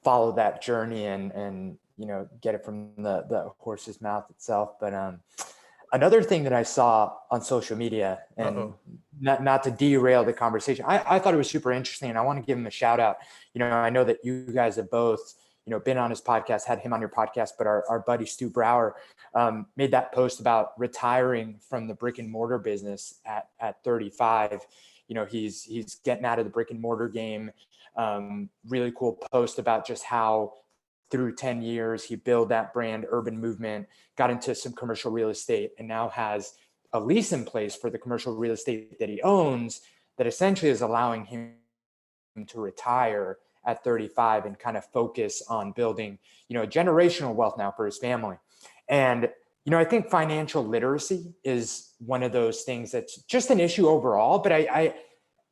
follow that journey and get it from the horse's mouth itself. But another thing that I saw on social media, and not to derail the conversation, I thought it was super interesting, and I want to give him a shout out. I know that you guys have both been on his podcast, had him on your podcast, but our buddy Stu Brower made that post about retiring from the brick and mortar business at 35. He's getting out of the brick and mortar game. Really cool post about just how through 10 years he built that brand Urban Movement, got into some commercial real estate, and now has a lease in place for the commercial real estate that he owns that essentially is allowing him to retire at 35 and kind of focus on building generational wealth now for his family. And I think financial literacy is one of those things that's just an issue overall. But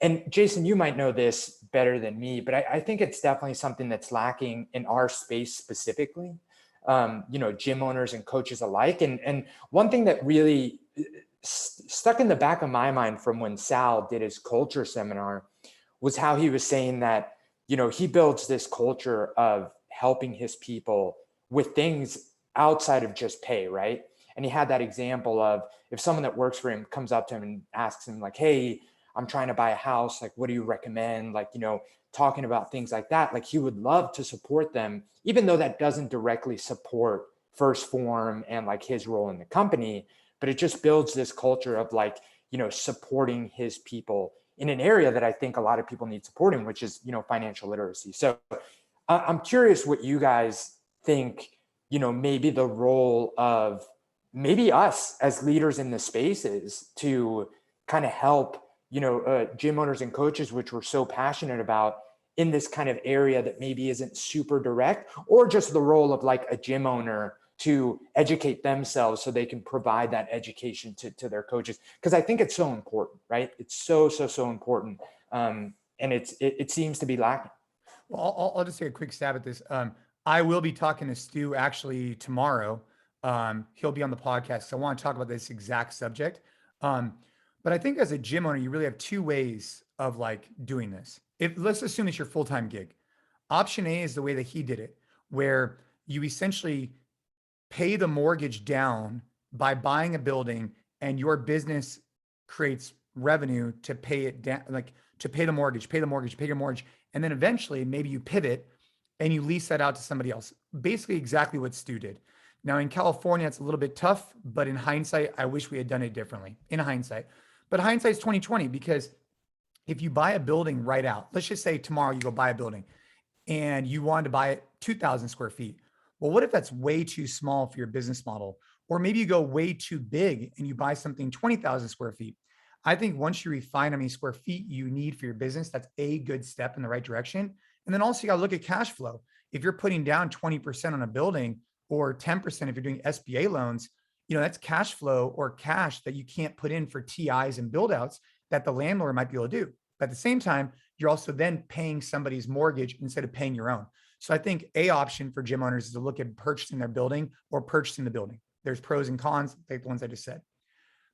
and Jason, you might know this better than me, but I think it's definitely something that's lacking in our space specifically, gym owners and coaches alike. And one thing that really stuck in the back of my mind from when Sal did his culture seminar was how he was saying that, he builds this culture of helping his people with things outside of just pay, right? And he had that example of if someone that works for him comes up to him and asks him like, hey, I'm trying to buy a house. Like, what do you recommend? Like, talking about things like that. Like, he would love to support them, even though that doesn't directly support First Form and like his role in the company, but it just builds this culture of like, supporting his people in an area that I think a lot of people need supporting, which is, financial literacy. So I'm curious what you guys think, maybe the role of maybe us as leaders in the space is to kind of help, gym owners and coaches, which we're so passionate about in this kind of area that maybe isn't super direct, or just the role of like a gym owner to educate themselves so they can provide that education to their coaches. Because I think it's so important, right? It's so important. And it seems to be lacking. Well, I'll just take a quick stab at this. I will be talking to Stu actually tomorrow. He'll be on the podcast. So I want to talk about this exact subject. But I think as a gym owner, you really have two ways of like doing this. Let's assume it's your full-time gig. Option A is the way that he did it, where you essentially pay the mortgage down by buying a building, and your business creates revenue to pay it down, like to pay the mortgage, pay your mortgage. And then eventually maybe you pivot and you lease that out to somebody else. Basically exactly what Stu did. Now in California, it's a little bit tough, but in hindsight, I wish we had done it differently in hindsight. But hindsight's 2020, because if you buy a building right out, let's just say tomorrow you go buy a building and you wanted to buy it 2,000 square feet. Well, what if that's way too small for your business model? Or maybe you go way too big and you buy something 20,000 square feet. I think once you refine how many square feet you need for your business, that's a good step in the right direction. And then also you got to look at cash flow. If you're putting down 20% on a building or 10% if you're doing SBA loans, that's cash flow or cash that you can't put in for TIs and build outs that the landlord might be able to do. But at the same time, you're also then paying somebody's mortgage instead of paying your own. So I think a option for gym owners is to look at purchasing their building or purchasing the building. There's pros and cons, like the ones I just said.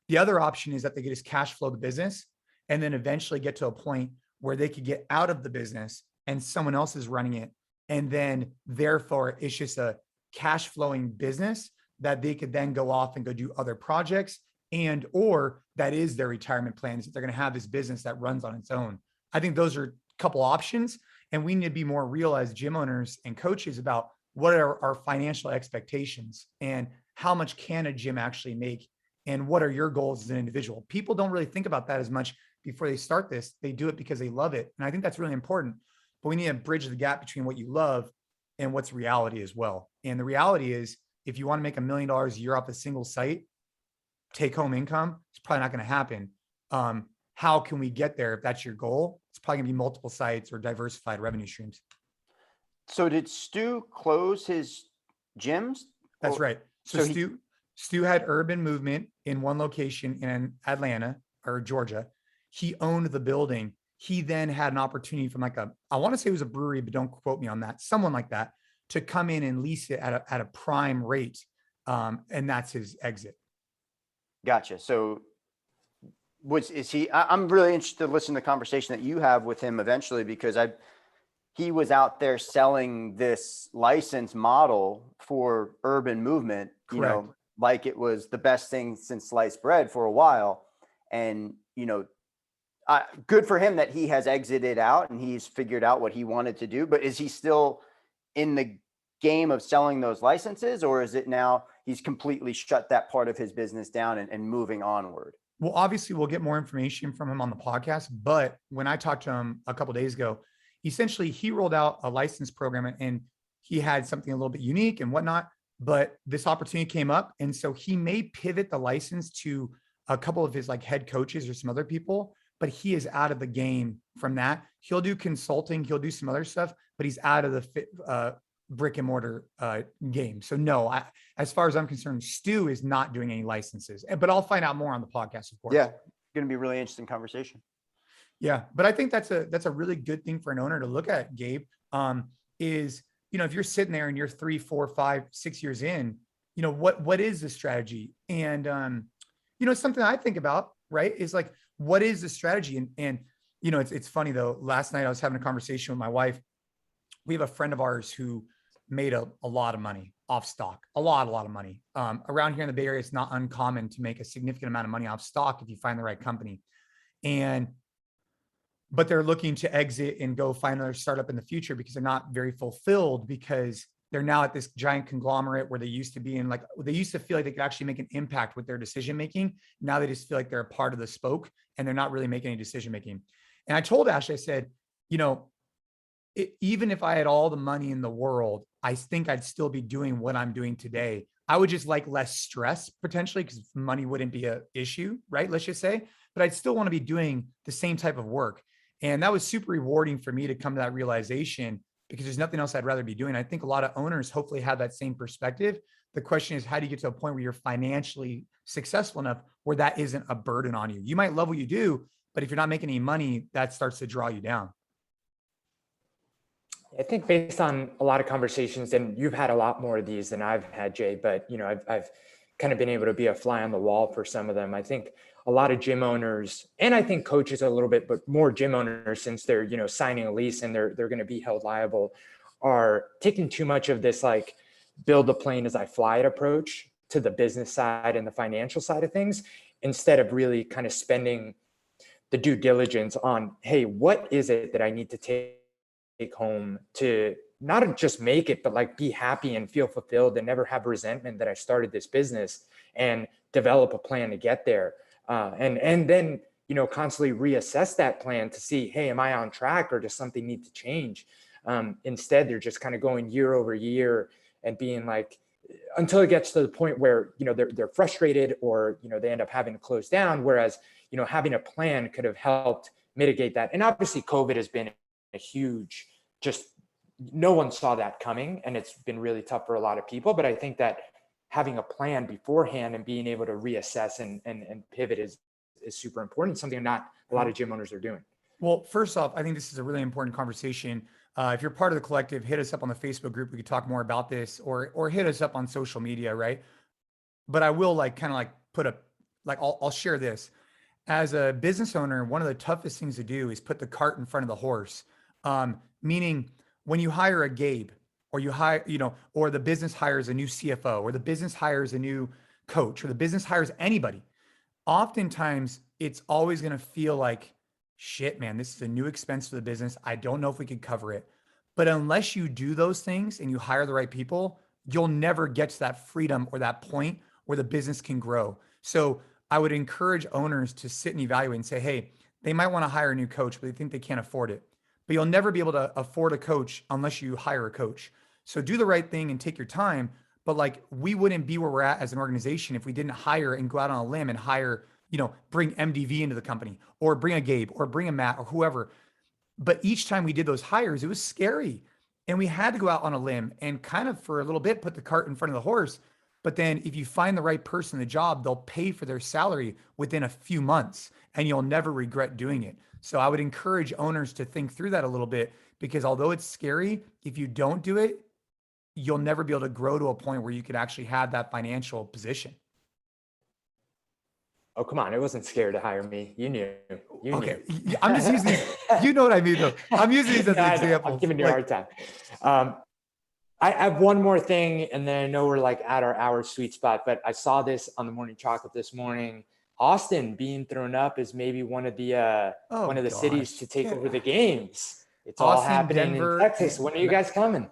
The other option is that they could just cash flow the business and then eventually get to a point where they could get out of the business and someone else is running it. And then therefore it's just a cash flowing business that they could then go off and go do other projects, and, or that is their retirement plans. They're going to have this business that runs on its own. I think those are a couple options. And we need to be more real as gym owners and coaches about what are our financial expectations and how much can a gym actually make and what are your goals as an individual. People don't really think about that as much before they start this. They do it because they love it. And I think that's really important, but we need to bridge the gap between what you love and what's reality as well. And the reality is, if you want to make $1 million a year off a single site, take home income, it's probably not going to happen. How can we get there? If that's your goal, it's probably gonna be multiple sites or diversified revenue streams. So did Stu close his gyms? That's Or- right. So Stu had urban movement in one location in Atlanta or Georgia. He owned the building. He then had an opportunity from I want to say it was a brewery, but don't quote me on that. Someone like that to come in and lease it at a prime rate. And that's his exit. Gotcha. So I'm really interested to listen to the conversation that you have with him eventually, because he was out there selling this license model for urban movement, Correct. like it was the best thing since sliced bread for a while. And, good for him that he has exited out and he's figured out what he wanted to do. But is he still in the game of selling those licenses, or is it now he's completely shut that part of his business down and moving onward? Well, obviously we'll get more information from him on the podcast, but when I talked to him a couple of days ago, essentially he rolled out a license program and he had something a little bit unique and whatnot, but this opportunity came up. And so he may pivot the license to a couple of his head coaches or some other people, but he is out of the game from that. He'll do consulting, he'll do some other stuff, but he's out of the brick and mortar game. So no, as far as I'm concerned, Stu is not doing any licenses, but I'll find out more on the podcast, of course. Yeah. Going to be a really interesting conversation. Yeah. But I think that's a really good thing for an owner to look at, Gabe, is, if you're sitting there and you're 3, 4, 5, 6 years in, what is the strategy? And, something I think about, right, is what is the strategy? And it's funny though. Last night I was having a conversation with my wife. We have a friend of ours who made a lot of money off stock, a lot of money. Around here in the Bay Area, it's not uncommon to make a significant amount of money off stock if you find the right company. But they're looking to exit and go find another startup in the future because they're not very fulfilled, because they're now at this giant conglomerate where they used to be in, they used to feel like they could actually make an impact with their decision-making. Now they just feel like they're a part of the spoke and they're not really making any decision-making. And I told Ashley, I said, even if I had all the money in the world, I think I'd still be doing what I'm doing today. I would just like less stress potentially, because money wouldn't be an issue, right? Let's just say, but I'd still want to be doing the same type of work. And that was super rewarding for me to come to that realization, because there's nothing else I'd rather be doing. I think a lot of owners hopefully have that same perspective. The question is, how do you get to a point where you're financially successful enough where that isn't a burden on you? You might love what you do, but if you're not making any money, that starts to draw you down. I think based on a lot of conversations, and you've had a lot more of these than I've had, Jay, but I've kind of been able to be a fly on the wall for some of them. I think a lot of gym owners, and I think coaches a little bit, but more gym owners, since they're signing a lease and they're going to be held liable, are taking too much of this build the plane as I fly it approach to the business side and the financial side of things, instead of really kind of spending the due diligence on, hey, what is it that I need to take home to not just make it, but be happy and feel fulfilled and never have resentment that I started this business, and develop a plan to get there. And then, constantly reassess that plan to see, hey, am I on track, or does something need to change? Instead, they're just kind of going year over year and being until it gets to the point where, they're frustrated, or, they end up having to close down. Whereas, having a plan could have helped mitigate that. And obviously COVID has been a huge, no one saw that coming, and it's been really tough for a lot of people. But I think that having a plan beforehand and being able to reassess and pivot is super important. Something not a lot of gym owners are doing. Well, first off, I think this is a really important conversation. If you're part of the collective, hit us up on the Facebook group. We could talk more about this, or hit us up on social media, right? But I will I'll share this. As a business owner, one of the toughest things to do is put the cart in front of the horse. Meaning when you hire a Gabe, or you hire, or the business hires a new CFO, or the business hires a new coach, or the business hires anybody, oftentimes it's always going to feel like, shit, man, this is a new expense for the business. I don't know if we could cover it. But unless you do those things and you hire the right people, you'll never get to that freedom or that point where the business can grow. So I would encourage owners to sit and evaluate and say, hey, they might want to hire a new coach, but they think they can't afford it. But you'll never be able to afford a coach unless you hire a coach. So do the right thing and take your time. But we wouldn't be where we're at as an organization if we didn't hire and go out on a limb and hire, bring MDV into the company, or bring a Gabe, or bring a Matt, or whoever. But each time we did those hires, it was scary. And we had to go out on a limb and kind of for a little bit put the cart in front of the horse. But then if you find the right person in the job, they'll pay for their salary within a few months and you'll never regret doing it. So I would encourage owners to think through that a little bit, because although it's scary, if you don't do it, you'll never be able to grow to a point where you could actually have that financial position. Oh, come on. It wasn't scary to hire me. You knew. You Okay. knew. I'm just using these, you know what I mean though. I'm using these as Yeah, I know. examples. I'm giving you a hard time. I have one more thing, and then I know we're like at our hour sweet spot, but I saw this on the Morning Chocolate this morning. Austin being thrown up as maybe one of the cities to take over the games. It's all Austin, happening Denver, in Texas. When are you guys coming?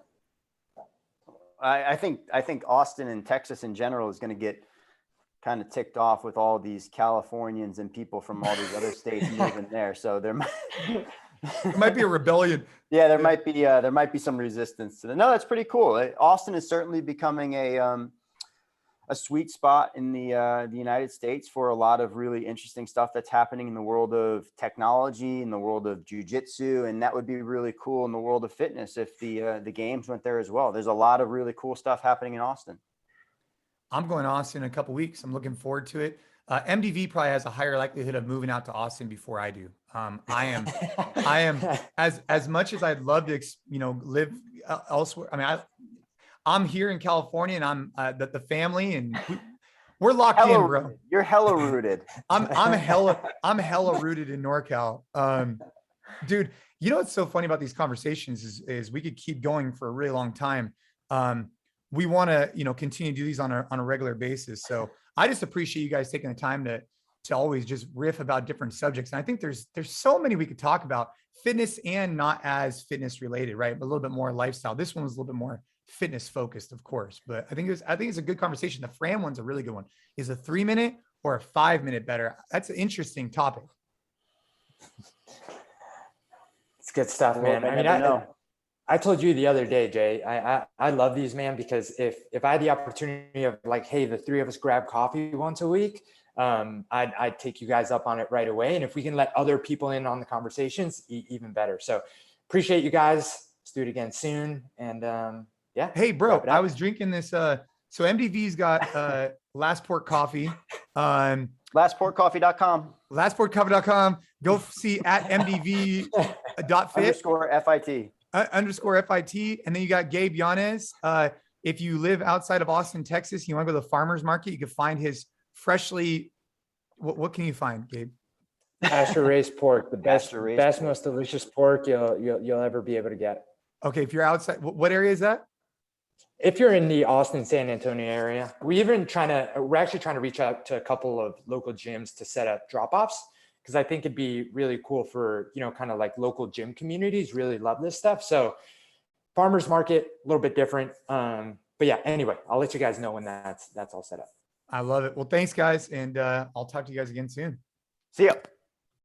I think Austin and Texas in general is going to get kind of ticked off with all these Californians and people from all these other states moving there. So there might be a rebellion. Yeah, there might be some resistance to that. No, that's pretty cool. Austin is certainly becoming a sweet spot in the United States for a lot of really interesting stuff that's happening in the world of technology, in the world of jiu-jitsu, and that would be really cool in the world of fitness if the games went there as well. There's a lot of really cool stuff happening in Austin. I'm going to Austin in a couple of weeks. I'm looking forward to it. MDV probably has a higher likelihood of moving out to Austin before I do. I am as much as I'd love to, live elsewhere. I mean, I'm here in California, and I'm the family, and we're locked in, bro. You're hella rooted. I'm hella rooted in NorCal. Dude, you know what's so funny about these conversations is we could keep going for a really long time. We want to, continue to do these on a regular basis. So I just appreciate you guys taking the time to always just riff about different subjects. And I think there's so many we could talk about, fitness and not as fitness related, right? But a little bit more lifestyle. This one was a little bit more fitness focused, of course, but I think it's a good conversation. The Fran one's a really good one. Is a 3-minute or a 5-minute better? That's an interesting topic. It's good stuff, man. I mean, I told you the other day, Jay, I love these, man, because if I had the opportunity of like, hey, the three of us grab coffee once a week, I'd take you guys up on it right away. And if we can let other people in on the conversations, even better. So appreciate you guys. Let's do it again soon. And yeah. Hey, bro, I was drinking this. So MDV's got Last Port Coffee. LastPortCoffee.com. LastPortCoffee.com. Go see at MDV.fit. _FIT. _FIT. And then you got Gabe Yanez. If you live outside of Austin, Texas, you want to go to the farmer's market, you can find his freshly, what can you find, Gabe? Pasture raised pork, the best, most delicious pork you'll ever be able to get. Okay. If you're outside, what area is that? If you're in the Austin, San Antonio area, we're actually trying to reach out to a couple of local gyms to set up drop-offs, because I think it'd be really cool for, kind of like local gym communities really love this stuff. So farmers market, a little bit different. But yeah, anyway, I'll let you guys know when that's all set up. I love it. Well, thanks guys. And I'll talk to you guys again soon. See ya.